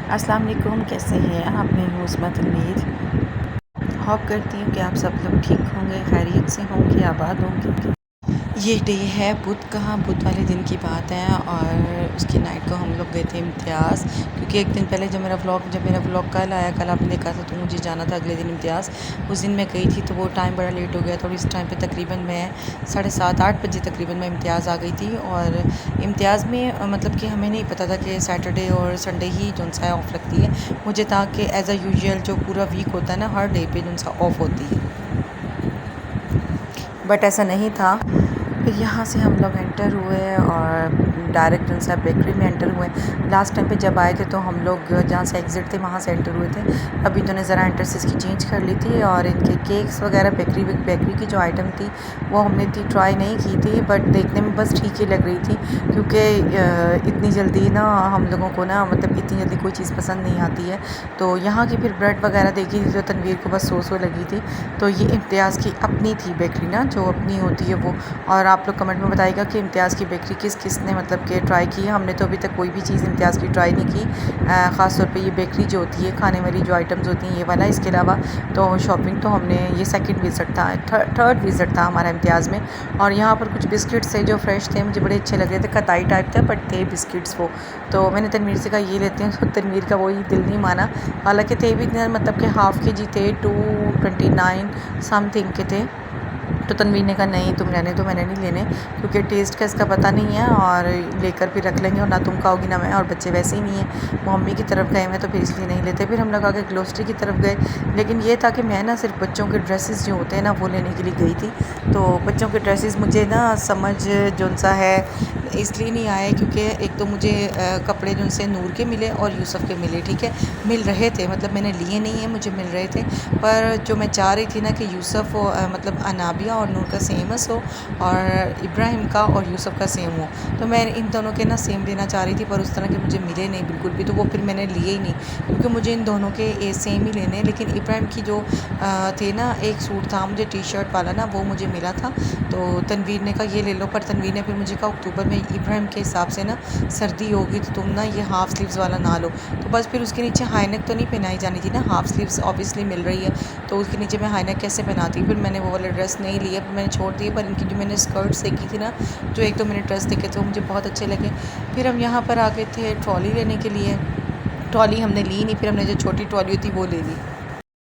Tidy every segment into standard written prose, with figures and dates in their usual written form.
अस्सलाम वालेकुम, कैसे हैं आप? मैं हूँ उस्मत उम्मीद। होप करती हूँ कि आप सब लोग ठीक होंगे, खैरियत से होंगे, आबाद होंगे। ये डे है बुध का, बुध वाले दिन की बात है और उसकी नाइट को हम लोग गए थे इम्तियाज़, क्योंकि एक दिन पहले जब मेरा व्लॉग कल आया, कल आपने देखा था, तो मुझे जाना था अगले दिन इम्तियाज़। उस दिन मैं गई थी तो वो टाइम बड़ा लेट हो गया था और इस टाइम पे तकरीबन मैं 7:30-8 बजे तकरीबन मैं इम्तियाज़ आ गई थी। और इम्तियाज़ में मतलब कि हमें नहीं पता था कि सैटरडे और संडे ही जो सा ऑफ़ रखती है। मुझे था कि एज़ अ यूजुअल जो पूरा वीक होता है ना, हर डे पे जो सा ऑफ़ होती है, बट ऐसा नहीं था। फिर यहाँ से हम लोग एंटर हुए और डायरेक्ट जो सा बेकरी में एंटर हुए। लास्ट टाइम पे जब आए थे तो हम लोग जहाँ से एग्ज़िट थे वहाँ से एंटर हुए थे। अभी इन्होंने ज़रा एंट्रेंस इसकी चेंज कर ली थी और इनके केक्स वगैरह बेकरी की जो आइटम थी वो हमने ट्राई नहीं की थी, बट देखने में बस ठीक ही लग रही थी, क्योंकि इतनी जल्दी ना हम लोगों को ना मतलब इतनी जल्दी कोई चीज़ पसंद नहीं आती है। तो यहाँ की फिर ब्रेड वगैरह देखी थी तो तनवीर को बस सो लगी थी। तो ये इम्तियाज़ की अपनी थी बेकरी ना, जो अपनी होती है वो। और आप लोग कमेंट में बताइएगा कि इम्तियाज़ की बेकरी किस ने मतलब कि ट्राई की है। हमने तो अभी तक कोई भी चीज़ इम्तियाज़ की ट्राई नहीं की, ख़ास तौर पे ये बेकरी जो होती है, खाने वाली जो आइटम्स होती हैं, ये वाला। इसके अलावा तो शॉपिंग तो हमने, ये सेकंड विज़िट था, थर्ड विज़िट था हमारा इम्तियाज़ में। और यहाँ पर कुछ बिस्किट्स थे जो फ्रेश थे, मुझे बड़े अच्छे लग रहे थे, कताई टाइप था बट थे बिस्किट्स वो। तो मैंने तनवीर से कहा ये लेते हैं, तो तनवीर का वही दिल नहीं माना। हालाँकि थे भी इतने, मतलब कि हाफ़ के जी थे, 229 समथिंग के थे। तो तनवीर ने कहा नहीं तुम रहने दो, मैंने नहीं लेने, क्योंकि टेस्ट का इसका पता नहीं है और लेकर भी रख लेंगे और ना तुम खाओगी ना मैं, और बच्चे वैसे ही नहीं है, वो मम्मी की तरफ गए हैं तो फिर इसलिए नहीं लेते। फिर हम लोग आगे ग्लोस्ट्री की तरफ गए, लेकिन ये था कि मैं ना सिर्फ बच्चों के ड्रेसेस जो होते हैं ना वो लेने के लिए गई थी। तो बच्चों के ड्रेसेस मुझे ना समझ जो सा है इसलिए नहीं आए, क्योंकि एक तो मुझे कपड़े जो से नूर के मिले और यूसुफ़ के मिले, ठीक है, मिल रहे थे, मतलब मैंने लिए नहीं है, मुझे मिल रहे थे। पर जो मैं चाह रही थी ना कि यूसुफ़ मतलब अनाबिया और नूर का सेमस हो और इब्राहिम का और यूसुफ़ का सेम हो, तो मैं इन दोनों के ना सेम लेना चाह रही थी, पर उस तरह के मुझे मिले नहीं बिल्कुल भी। तो वो फिर मैंने लिए ही नहीं, क्योंकि मुझे इन दोनों के सेम ही लेने। लेकिन इब्राहिम की जो थे ना, एक सूट था मुझे टी शर्ट वाला ना, वो मुझे मिला था। तो तनवीर ने कहा ये ले लो, पर तनवीर ने फिर मुझे कहा अक्टूबर में इब्राहिम के हिसाब से ना सर्दी होगी तो तुम ना ये हाफ़ स्लीव्स वाला ना लो। तो बस फिर उसके नीचे हाई नेक तो नहीं पहनाई जानी थी ना, हाफ़ स्लीव्स ऑब्वियसली मिल रही है, तो उसके नीचे मैं हाई नेक कैसे पहनाती। फिर मैंने वो वाले ड्रेस नहीं लिए, फिर मैंने छोड़ दिए। पर इनकी जो मैंने स्कर्ट्स देखी थी ना, जो 1-2 मैंने ड्रेस देखे थे वो मुझे बहुत अच्छे लगे। फिर हम यहाँ पर आ गए थे ट्रॉली लेने के लिए। ट्रॉली हमने ली नहीं, फिर हमने जो छोटी ट्रॉली होती वो ले ली।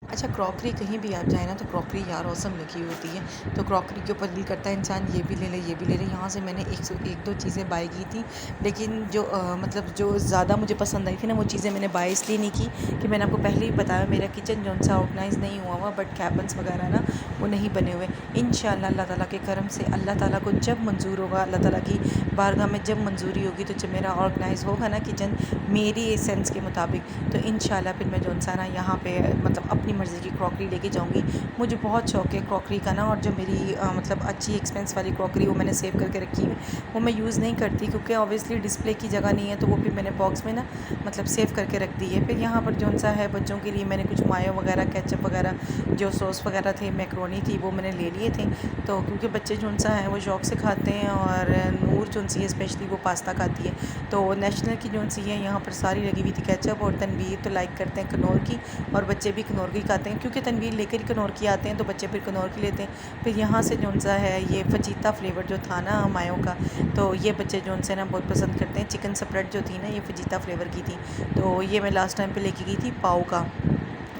अच्छा, क्रॉकरी कहीं भी आप जाए ना तो क्रॉकरी यार औसम लगी होती है, तो क्रॉकरी के ऊपर दिल करता है इंसान ये भी ले ले ये भी ले ले। यहाँ से मैंने एक दो चीज़ें बाय की थी, लेकिन जो मतलब जो ज़्यादा मुझे पसंद आई थी ना वो चीज़ें मैंने बाय इसलिए नहीं की कि मैंने आपको पहले ही बताया मेरा किचन जो सा ऑर्गेनाइज़ नहीं हुआ, बट कैबिन्स वगैरह ना वो नहीं बने हुए। इंशाल्लाह अल्लाह ताला के करम से अल्लाह ताला को जब मंजूर होगा, अल्लाह ताला की बारगाह में जब मंजूरी होगी, तो जब मेरा ऑर्गेनाइज़ होगा ना किचन मेरी सेंस के मुताबिक, तो इंशाल्लाह फिर मैं जो सा ना यहाँ पे मतलब अपनी मर्ज़ी की क्रॉकरी लेके जाऊँगी। मुझे बहुत शौक है क्रॉकरी का ना, और जो मेरी मतलब अच्छी एक्सपेंस वाली क्रॉकरी वो मैंने सेव करके रखी है, वो मैं यूज़ नहीं करती, क्योंकि ऑब्वियसली डिस्प्ले की जगह नहीं है, तो वो फिर मैंने बॉक्स में ना मतलब सेव करके रख दी है। फिर यहाँ पर जो सा है बच्चों के लिए मैंने कुछ मायो वगैरह, केचप वगैरह, जो सॉस वगैरह थे, मैक्रोनी थी, वो मैंने ले लिए थे। तो क्योंकि बच्चे जो सा है वो शौक से खाते हैं, और नूर जो सी है स्पेशली वो पास्ता खाती है, तो नेशनल की जो सी है यहाँ पर सारी लगी हुई थी केचप। और तनवीर तो लाइक करते हैं कनौर की, और बच्चे भी कनौर की खाते हैं, क्योंकि तनवीर लेकर ही कनौर की आते हैं तो बच्चे फिर कनौर की लेते हैं। फिर यहाँ से जो सा है ये फजीता फ्लेवर जो था ना मायो का, तो ये बच्चे जो से ना बहुत पसंद करते हैं। चिकन स्प्रेड जो थी ना ये फजीता फ्लेवर की थी, तो ये मैं लास्ट टाइम पे लेके गई थी पाव का,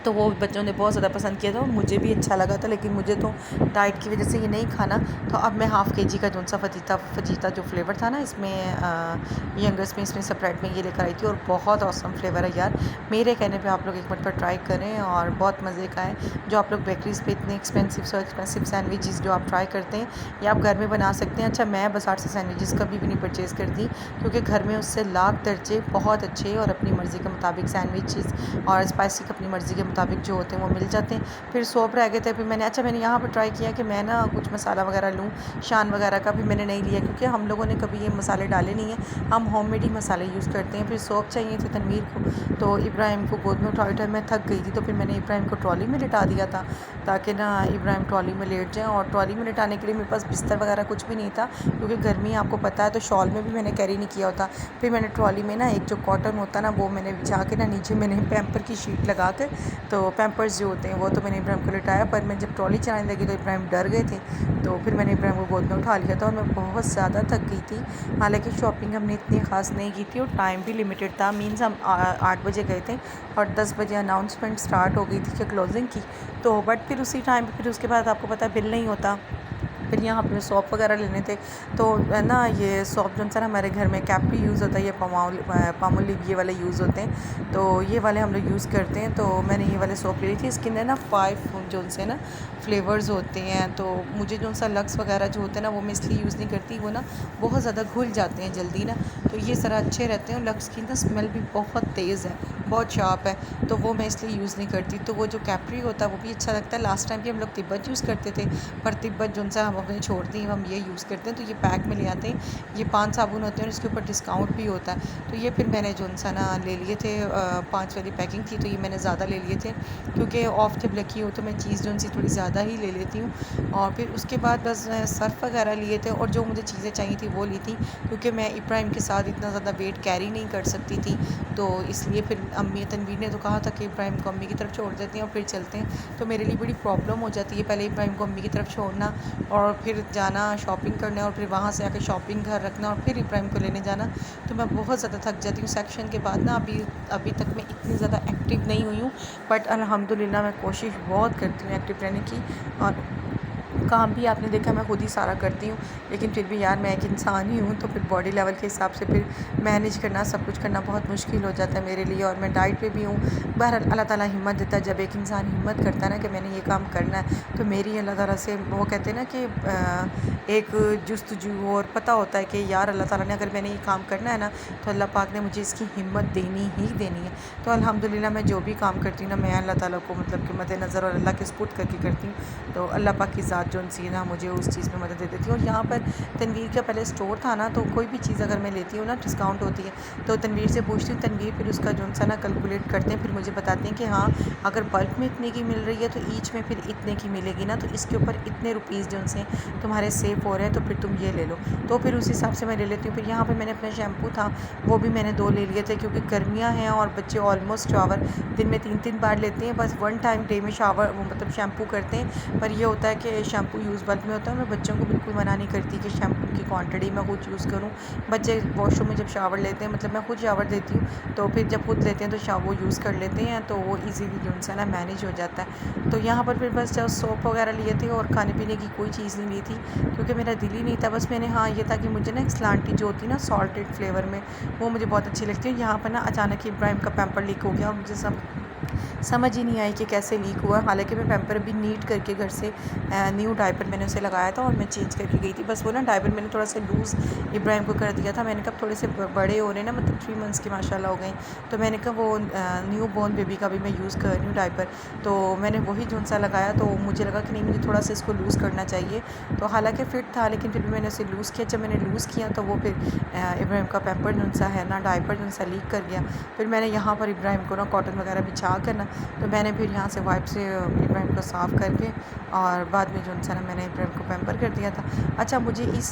तो वो बच्चों ने बहुत ज़्यादा पसंद किया था और मुझे भी अच्छा लगा था। लेकिन मुझे तो डाइट की वजह से ये नहीं खाना, तो अब मैं हाफ़ के जी का जो सा फजीता जो फ्लेवर था ना इसमें यंगर्स में, इसमें स्प्रेड में ये लेकर आई थी, और बहुत औसम फ्लेवर है यार। मेरे कहने पे आप लोग एक मरतबा ट्राई करें और बहुत मज़े का है। जो आप लोग बेकरीज़ पे इतने एक्सपेंसिव सैंडविचेस जो आप ट्राई करते हैं, ये आप घर में बना सकते हैं। अच्छा, मैं बाज़ार से सैंडविचेस कभी भी नहीं परचेज़ करती, क्योंकि घर में उससे लाख दर्जे बहुत अच्छे और अपनी मर्ज़ी के मुताबिक सैंडविचेस और स्पाइसी अपनी मर्ज़ी के मुताबिक जो होते हैं वो मिल जाते हैं। फिर सोप रह गए थे, फिर मैंने यहाँ पर ट्राई किया कि मैं ना कुछ मसाला वगैरह लूँ, शान वगैरह का भी मैंने नहीं लिया क्योंकि हम लोगों ने कभी ये मसाले डाले नहीं हैं, हम होममेड ही मसाले यूज़ करते हैं। फिर सोप चाहिए थे तनवीर को, तो इब्राहिम को गोद में उठाए मैं थक गई थी, तो फिर मैंने इब्राहिम को ट्रॉली में लिटा दिया था ताकि ना इब्राहिम ट्रॉली में लेट जाएँ। और ट्रॉली में लिटाने के लिए मेरे पास बिस्तर वगैरह कुछ भी नहीं था क्योंकि गर्मी आपको पता है, तो शॉल में भी मैंने कैरी नहीं किया होता। फिर मैंने ट्रॉली में ना एक जो कॉटन होता है ना वो मैंने बिछा के ना नीचे मैंने पैम्पर की शीट लगा कर, तो पैम्पर्स जो होते हैं वो तो मैंने इब्राहिम को लिटाया। पर मैं जब ट्रॉली चलाने लगी तो इब्राहिम डर गए थे, तो फिर मैंने इब्राहिम को गोद में उठा लिया था और मैं बहुत ज़्यादा थक गई थी। हालांकि शॉपिंग हमने इतनी ख़ास नहीं की थी और टाइम भी लिमिटेड था, मीन्स हम 8 बजे गए थे और 10 बजे अनाउंसमेंट स्टार्ट हो गई थी कि क्लोजिंग की। तो बट फिर उसी टाइम फिर उसके बाद आपको पता है बिल नहीं होता। फिर यहाँ पे सौंप वगैरह लेने थे, तो ना ये सौंप जो है ना हमारे घर में कैप्री यूज़ होता है, ये पामोलिव ये वाले यूज़ होते हैं, तो ये वाले हम लोग यूज़ करते हैं। तो मैंने ये वाले सौंप ले ली थी, इसके अंदर ना 5 जो से ना फ्लेवर्स होते हैं। तो मुझे जो सा लक्स वगैरह जो होते हैं ना वो मैं इसलिए यूज़ नहीं करती, वो ना बहुत ज़्यादा घुल जाते हैं जल्दी ना, तो ये ज़रा अच्छे रहते हैं। लक्स की ना स्मेल भी बहुत तेज़ है, बहुत शार्प है, तो वो मैं इसलिए यूज़ नहीं करती। तो वो जो कैप्री होता है वो भी अच्छा लगता है। लास्ट टाइम भी हम लोग तिब्बत यूज़ करते थे, पर तिब्बत जो सा हम अपने छोड़ दी, हम ये यूज़ करते हैं। तो ये पैक में ले आते हैं, ये 5 साबुन होते हैं और इसके ऊपर डिस्काउंट भी होता है। तो ये फिर मैंने जो सा ना ले लिए थे, 5 वाली पैकिंग थी, तो ये मैंने ज़्यादा ले लिए थे क्योंकि ऑफ जब लगी हो तो मैं चीज़ जो सी थोड़ी ज़्यादा ही ले लेती हूँ। और फिर उसके बाद बस सर्फ वगैरह लिए थे और जो मुझे चीज़ें चाहिए थी वो ली थी क्योंकि मैं इब्राहिम के साथ इतना ज़्यादा वेट कैरी नहीं कर सकती थी, तो इसलिए फिर अम्मी तनवीर ने तो कहा था कि इब्राहिम को अम्मी की तरफ छोड़ देते हैं और फिर चलते हैं। तो मेरे लिए बड़ी प्रॉब्लम हो जाती है पहले इब्राहिम को अम्मी की तरफ छोड़ना और फिर जाना शॉपिंग करने और फिर वहाँ से आकर शॉपिंग घर रखना और फिर इब्राहिम को लेने जाना, तो मैं बहुत ज़्यादा थक जाती हूँ। सेक्शन के बाद ना अभी तक मैं इतनी ज़्यादा एक्टिव नहीं हुई हूँ, बट अल्हम्दुलिल्लाह मैं कोशिश बहुत करती हूँ एक्टिव रहने की। और काम भी आपने देखा मैं खुद ही सारा करती हूँ, लेकिन फिर भी यार मैं एक इंसान ही हूँ, तो फिर बॉडी लेवल के हिसाब से फिर मैनेज करना, सब कुछ करना बहुत मुश्किल हो जाता है मेरे लिए। और मैं डाइट पे भी हूँ। बहरहाल अल्लाह ताला हिम्मत देता है, जब एक इंसान हिम्मत करता है ना कि मैंने ये काम करना है, तो मेरी अल्लाह ताला से वो कहते हैं ना कि एक जुस्तजू और पता होता है कि यार अल्लाह ताला ने अगर मैंने ये काम करना है ना, तो अल्लाह पाक ने मुझे इसकी हिम्मत देनी ही देनी है। तो अल्हम्दुलिल्लाह मैं जो भी काम करती हूँ ना, मैं अल्लाह ताला को मतलब कि मद्देनज़र और अल्लाह के सुपुर्द करके करती हूँ, तो अल्लाह पाक की ज़ात जो सी ना मुझे उस चीज़ में मदद दे देती है। और यहाँ पर तनवीर का पहले स्टोर था ना, तो कोई भी चीज़ अगर मैं लेती हूँ ना डिस्काउंट होती है, तो तनवीर से पूछती हूँ, तनवीर फिर उसका जो सा ना कैलकुलेट करते हैं, फिर मुझे बताते हैं कि हाँ अगर बल्क में इतने की मिल रही है तो ईच में फिर इतने की मिलेगी ना, तो इसके ऊपर इतने रुपीज़ जो से तुम्हारे सेव हो रहे हैं, तो फिर तुम ये ले लो। तो फिर उस हिसाब से मैं ले लेती हूँ। फिर यहाँ पर मैंने अपना शैम्पू था वो भी मैंने 2 ले लिए थे क्योंकि गर्मियाँ हैं और बच्चे ऑलमोस्ट शावर दिन में 3-3 बार लेते हैं, बस 1 टाइम डे में शावर वो मतलब शैम्पू करते हैं। पर ये होता है कि शैम्पू यूज़ बल्क में होता है। मैं बच्चों को बिल्कुल मना नहीं करती कि शैम्पू की क्वांटिटी मैं खुद यूज़ करूँ। बच्चे वॉशरूम में जब शावर लेते हैं, मतलब मैं खुद शावर देती हूँ, तो फिर जब खुद लेते हैं तो वो यूज़ कर लेते हैं, तो वो ईज़िली जो है ना मैनेज हो जाता है। तो यहाँ पर फिर बस जब सोप वगैरह लिए थे और खाने पीने की कोई चीज़ नहीं ली थी क्योंकि मेरा दिल ही नहीं था। बस मैंने हाँ ये था कि मुझे ना स्लांटी जो होती है ना सॉल्टेड फ्लेवर में, वो मुझे बहुत अच्छी लगती है। यहाँ पर ना अचानक ही इब्राहिम का पैम्पर लीक हो गया और मुझे समझ ही नहीं आई कि कैसे लीक हुआ। हालांकि मैं पैम्पर अभी नीट करके घर से न्यू डायपर मैंने उसे लगाया था और मैं चेंज करके गई थी। बस वो ना डायपर मैंने थोड़ा सा लूज़ इब्राहिम को कर दिया था। मैंने कहा थोड़े से बड़े हो रहे ना, मतलब 3 मंथ्स के माशाल्लाह हो गए, तो मैंने कहा वो न्यू बॉर्न बेबी का भी मैं यूज़ कर रही हूँ डायपर, तो मैंने वही जो सा लगाया, तो मुझे लगा कि नहीं मुझे थोड़ा सा इसको लूज़ करना चाहिए। तो हालाँकि फ़िट था लेकिन फिर भी मैंने उसे लूज़ किया। जब मैंने लूज़ किया तो वो फिर इब्राहिम का पैम्पर जो सा है ना डायपर जो सा लीक कर गया। फिर मैंने यहाँ पर इब्राहिम को ना कॉटन वगैरह बिछा कर ना, तो मैंने फिर यहाँ से वाइप से इब्राहिम को साफ़ करके और बाद में जो है ना मैंने इब्राहिम को पैम्पर कर दिया था। अच्छा मुझे इस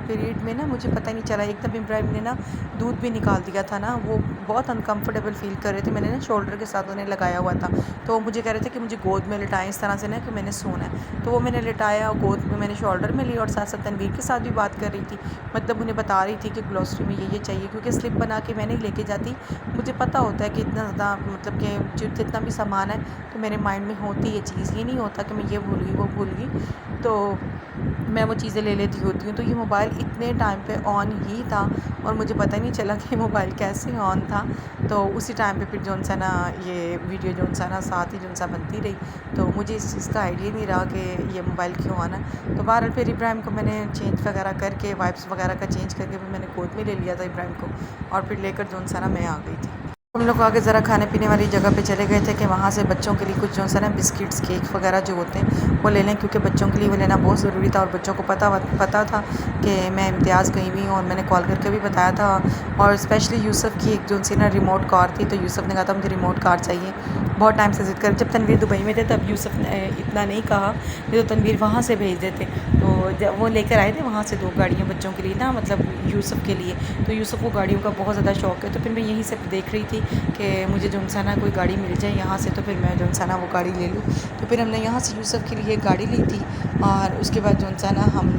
पीरियड में ना मुझे पता नहीं चला, एकदम इब्राहिम ने ना दूध भी निकाल दिया था ना, वो बहुत अनकम्फर्टेबल फ़ील कर रहे थे। मैंने ना शोल्डर के साथ उन्हें लगाया हुआ था, तो वो मुझे कह रहे थे कि मुझे गोद में लिटाएं इस तरह से ना कि मैंने सोना है, तो वो मैंने लिटाया और गोद में मैंने शोल्डर में ली और साथ साथ तनवीर के साथ भी बात कर रही थी, मतलब उन्हें बता रही थी कि ग्लॉसरी में ये चाहिए, क्योंकि स्लिप बना के मैं नहीं लेके जाती। मुझे पता होता है कि इतना ज़्यादा मतलब कि जितना भी सामान है तो मेरे माइंड में होती है चीज़, ये नहीं होता कि मैं ये भूल गई वो भूल गई, तो मैं वो चीज़ें ले लेती होती हूँ। तो ये मोबाइल इतने टाइम पे ऑन ही था और मुझे पता ही नहीं चला कि मोबाइल कैसे ऑन था। तो उसी टाइम पे फिर जो सा ना ये वीडियो जो सा ना साथ ही जो सा बनती रही, तो मुझे इस चीज़ का आइडिया नहीं रहा कि ये मोबाइल क्यों ऑन है। तो बहरहाल फिर इब्राहिम को मैंने चेंज वगैरह करके वाइप्स वगैरह का चेंज करके फिर मैंने गोद में ले लिया था इब्राहिम को और फिर लेकर जो सा ना मैं आ गई थी। हम लोग आगे ज़रा खाने पीने वाली जगह पे चले गए थे कि वहाँ से बच्चों के लिए कुछ जो सा ना बिस्किट्स केक वगैरह जो होते हैं वो ले लें, क्योंकि बच्चों के लिए वो लेना बहुत ज़रूरी था। और बच्चों को पता था कि मैं इम्तियाज़ गई हुई हूँ, और मैंने कॉल करके भी बताया था। और स्पेशली यूसुफ़ की एक जो सी ना रिमोट कार थी, तो यूसुफ़ ने कहा था मुझे रिमोट कार चाहिए। बहुत टाइम से ज़िद कर, जब तनवीर दुबई में थे तब यूसुफ़ ने इतना नहीं कहा, नहीं तो तनवीर वहाँ से भेज देते। तो जब वो लेकर आए थे वहाँ से 2 गाड़ियाँ बच्चों के लिए ना, मतलब यूसुफ़ के लिए। तो यूसुफ़ को गाड़ियों का बहुत ज़्यादा शौक़ है, तो फिर मैं यहीं से देख रही थी कि मुझे जो सा ना कोई गाड़ी मिल जाए यहाँ से, तो फिर मैं जो सा ना वो गाड़ी ले लूँ। तो फिर हमने यहाँ से यूसुफ़ के लिए गाड़ी ली थी, और उसके बाद जो सा ना हम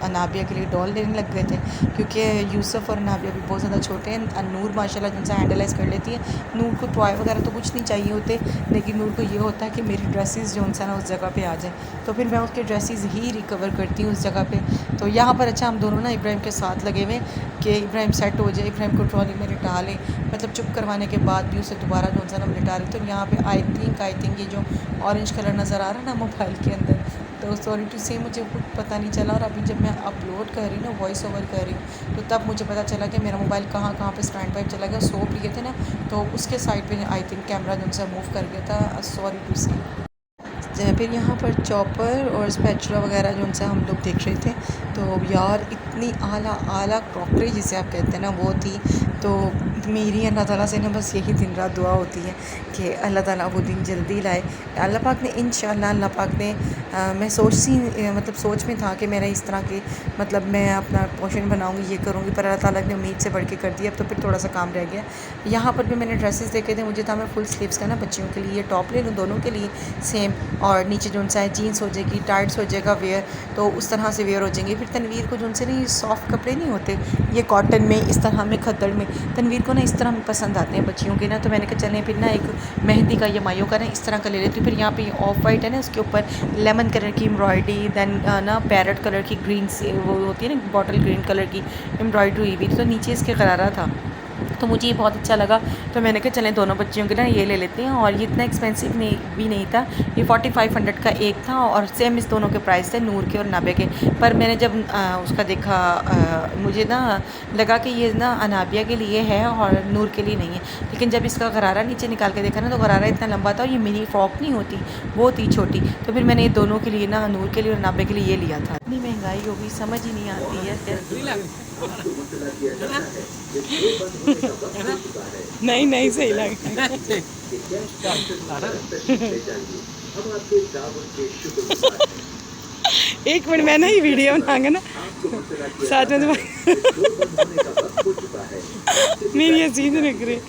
अनाबिया के लिए डॉल लेने लग गए थे, क्योंकि यूसुफ़ और अनाबिया भी बहुत ज़्यादा छोटे हैं। नूर माशाल्लाह जो सा हैंडलाइज़ कर लेती है। नूर को टॉय वगैरह तो कुछ नहीं चाहिए होते, लेकिन नूर को ये होता है कि मेरी ड्रेसेस जो सा ना उस जगह पे आ जाए, तो फिर मैं उसके ड्रेसेस ही रिकवर करती हूँ उस जगह पे। तो यहाँ पर अच्छा हम दोनों ना इब्राहिम के साथ लगे हुए कि इब्राहिम सेट हो जाए, इब्राहिम को ट्रॉली में लिटा लें, मतलब चुप करवाने के बाद भी उसे दोबारा जो सा ना लिटा रहे। तो यहाँ पे आई थिंक ये जो ऑरेंज कलर नज़र आ रहा है ना मोबाइल के अंदर, तो सॉरी टू से मुझे कुछ पता नहीं चला। और अभी जब मैं अपलोड कर रही हूँ ना, वॉइस ओवर कर रही हूँ, तो तब मुझे पता चला कि मेरा मोबाइल कहाँ पे स्टैंड पर चला गया। सो लिए थे ना, तो उसके साइड पे आई थिंक कैमरा जो सा मूव कर गया था, सॉरी टू से। फिर यहाँ पर चॉपर और स्पैचुला वगैरह जो उनसे हम लोग देख रहे थे, तो यार इतनी आला क्रॉकरी जिसे आप कहते हैं ना वो थी। तो मेरी अल्लाह ताला से ना बस यही दिन रात दुआ होती है कि अल्लाह ताला वो दिन जल्दी लाए। अल्लाह पाक ने इंशाअल्लाह, अल्लाह पाक ने मैं मतलब सोच में था कि मेरा इस तरह के मतलब मैं अपना पोर्शन बनाऊँगी, ये करूँगी, पर अल्लाह ताला ने उम्मीद से बढ़ के कर दिया। अब तो फिर थोड़ा सा काम रह गया। यहाँ पर भी मैंने ड्रेसेस देखे थे, मुझे था मैं फुल स्लीव्स का ना बच्चियों के लिए टॉप ले लूँ, दोनों के लिए सेम, और नीचे जो उनसा है जीन्स हो जाएगी, टाइट्स हो जाएगा वेयर, तो उस तरह से वेयर हो जाएंगे। फिर तनवीर को जो उनसे नहीं सॉफ्ट कपड़े नहीं होते, ये कॉटन में इस तरह में खद्दड़ में, तनवीर को ना इस तरह में पसंद आते हैं बच्चियों के ना। तो मैंने कहा चलें फिर ना एक मेहंदी का या मायो का ना इस तरह का ले लेती हूँ। फिर यहाँ पे ऑफ वाइट है ना, उसके ऊपर लेमन कलर की एम्ब्रॉयडरी, दैन ना पैरेट कलर की ग्रीन से वो होती है ना, बॉटल ग्रीन कलर की एम्ब्रॉयडरी हुई हुई, तो नीचे इसके करारा था। तो मुझे ये बहुत अच्छा लगा, तो मैंने कहा चलें दोनों बच्चियों के ना ये ले लेते हैं। और ये इतना एक्सपेंसिव भी नहीं था, ये 4500 का एक था, और सेम इस दोनों के प्राइस थे, नूर के और नाबे के। पर मैंने जब उसका देखा, मुझे ना लगा कि ये ना अनाबिया के लिए है और नूर के लिए नहीं है। लेकिन जब इसका गरारा नीचे निकाल के देखा ना, तो गरारा इतना लंबा था, और ये मिनी फ्रॉक नहीं होती, बहुत ही छोटी। तो फिर मैंने ये दोनों के लिए ना, नूर के लिए और नाबे के लिए ये लिया था। इतनी महंगाई होगी, समझ ही नहीं आती है। नहीं नहीं, सही लगा। एक मिनट, मैं ना ये वीडियो बनाऊंगा ना साथ में तुम्हारे मेरी हंसी नहीं रख रही।